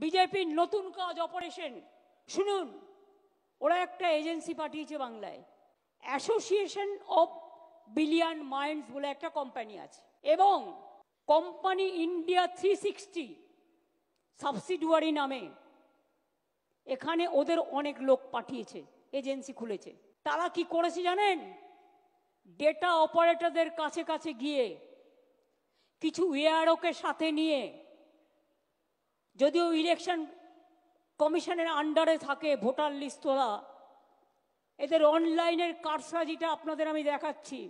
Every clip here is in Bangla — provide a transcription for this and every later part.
বিজেপির নতুন কাজ অপারেশন শুনুন, ওরা একটা এজেন্সি পাঠিয়েছে বাংলায়, অ্যাসোসিয়েশন অফ বিলিয়ন মাইন্ডস বলে একটা কোম্পানি আছে, এবং কোম্পানি ইন্ডিয়া 360 সাবসিডিয়ারি নামে এখানে ওদের অনেক লোক পাঠিয়েছে, এজেন্সি খুলেছে। তারা কি করেছে জানেন? ডেটা অপারেটরদের কাছে কাছে গিয়ে কিছু এআরওকে সাথে নিয়ে, যদিও ইলেকশন কমিশনের আন্ডারে থাকে ভোটার লিস্ট তোলা, এদের অনলাইনের কারসাজিটা আপনাদের আমি দেখাচ্ছি।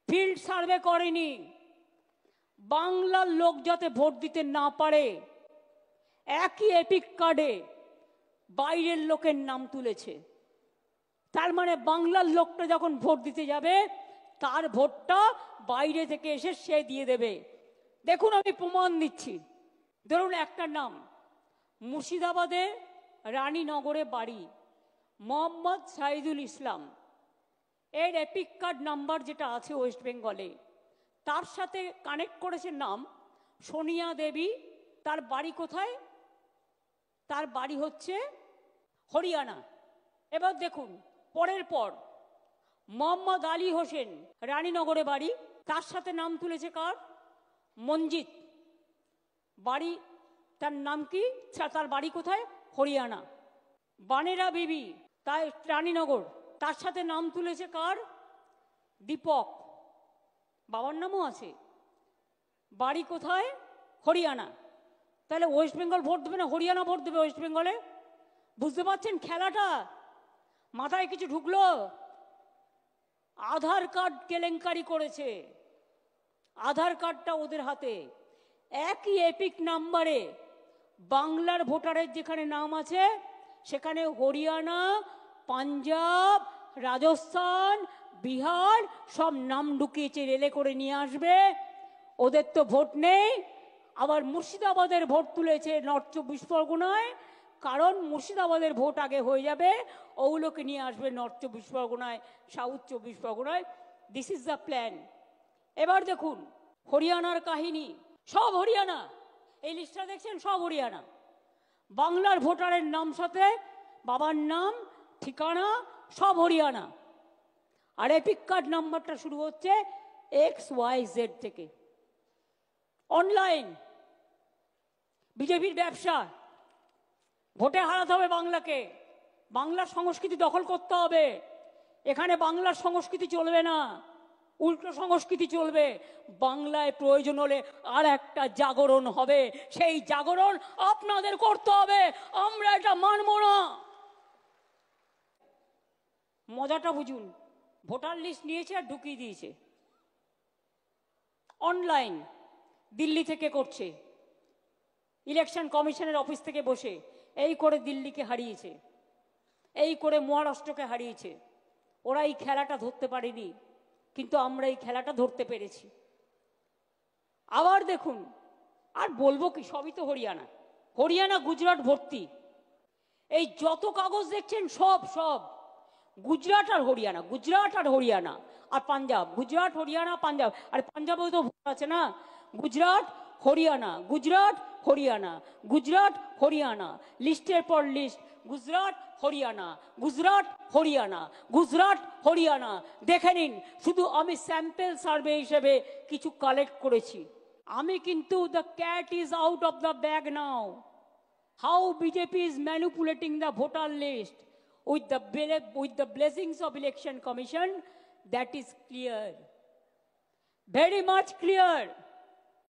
ফিল্ড সার্ভে করেনি, বাংলার লোক যাতে ভোট দিতে না পারে একই এপিক কার্ডে বাইরের লোকের নাম তুলেছে। তার মানে বাংলার লোকটা যখন ভোট দিতে যাবে তার ভোটটা বাইরে থেকে এসে সে দিয়ে দেবে। দেখুন আমি প্রমাণ দিচ্ছি। ধরুন একটা নাম, মুর্শিদাবাদে রানীনগরে বাড়ি, মোহাম্মদ সাইদুল ইসলাম, এর এপিক কার্ড নাম্বার যেটা আছে ওয়েস্ট বেঙ্গলে, তার সাথে কানেক্ট করেছে নাম সোনিয়া দেবী। তার বাড়ি কোথায়? তার বাড়ি হচ্ছে হরিয়ানা। এবার দেখুন পরের পর মোহাম্মদ আলী হোসেন, রানীনগরে বাড়ি, তার সাথে নাম তুলেছে কার? মঞ্জিত, বাড়ি, তার নাম কি? তার বাড়ি কোথায়? হরিয়ানা। বানেরা বিবি, তাই রানীনগর, তার সাথে নাম তুলেছে কার? দীপক, বাবার নামও আছে, বাড়ি কোথায়? হরিয়ানা। তাহলে ওয়েস্ট বেঙ্গল ভোট দেবে না হরিয়ানা ভোট দেবে ওয়েস্ট বেঙ্গলে? বুঝতে পারছেন খেলাটা? মাথায় কিছু ঢুকলো? আধার কার্ড কেলেঙ্কারি করেছে, আধার কার্ডটা ওদের হাতে, একই এপিক নাম্বারে বাংলার ভোটারের যেখানে নাম আছে সেখানে হরিয়ানা, পাঞ্জাব, রাজস্থান, বিহার সব নাম ঢুকিয়েছে, রেলে করে নিয়ে আসবে। ওদের তো ভোট নেই। আবার মুর্শিদাবাদের ভোট তুলেছে নর্থ 24 পরগনায়, কারণ মুর্শিদাবাদের ভোট আগে হয়ে যাবে, ওগুলোকে নিয়ে আসবে নর্থ 24 পরগনায়, সাউথ 24 পরগনায়। This is the plan. এবার দেখুন হরিয়ানার কাহিনী, সব হরিয়ানা, এই লিস্টটা দেখছেন সব হরিয়ানা। বাংলার ভোটারের নাম সাথে বাবার নাম, ঠিকানা সব হরিয়ানা। আর এপিক কার্ড নাম্বারটা শুরু হচ্ছে XYZ থেকে। অনলাইন বিজেপির ব্যবসা। ভোটে হারাতে হবে বাংলাকে, বাংলার সংস্কৃতি দখল করতে হবে। এখানে বাংলার সংস্কৃতি চলবে না, উল্টো সংস্কৃতি চলবে। বাংলায় প্রয়োজন হলে আর একটা জাগরণ হবে, সেই জাগরণ আপনাদের করতে হবে, আমরা এটা মানব না। মজাটা বুঝুন, ভোটার লিস্ট নিয়েছে আর ঢুকিয়ে দিয়েছে অনলাইন, দিল্লি থেকে করছে, ইলেকশন কমিশনের অফিস থেকে বসে। এই করে দিল্লিকে হারিয়েছে, এই করে মহারাষ্ট্রকে হারিয়েছে। ওরা এই খেলাটা ধরতে পারেনি, কিন্তু আমরা এই খেলাটা ধরতে পেরেছি। আবার দেখুন, আর বলবো কি, সবই তো হরিয়ানা, হরিয়ানা গুজরাট ভর্তি। এই যত কাগজ দেখছেন সব সব গুজরাট আর হরিয়ানা, গুজরাট আর হরিয়ানা আর পাঞ্জাব, গুজরাট হরিয়ানা পাঞ্জাব। আর পাঞ্জাবেও তো ভোট আছে না। গুজরাট হরিয়ানা, গুজরাট হরিয়ানা, গুজরাট হরিয়ানা, লিস্টের পর লিস্ট, গুজরাট হরিয়ানা, গুজরাট হরিয়ানা, গুজরাট হরিয়ানা। দেখে নিন, শুধু আমি স্যাম্পল সার্ভে হিসেবে কিছু কালেক্ট করেছি। আমি কিন্তু the cat is out of the bag now. How BJP is manipulating the voter list with the blessings of election commission, that is clear, very much clear.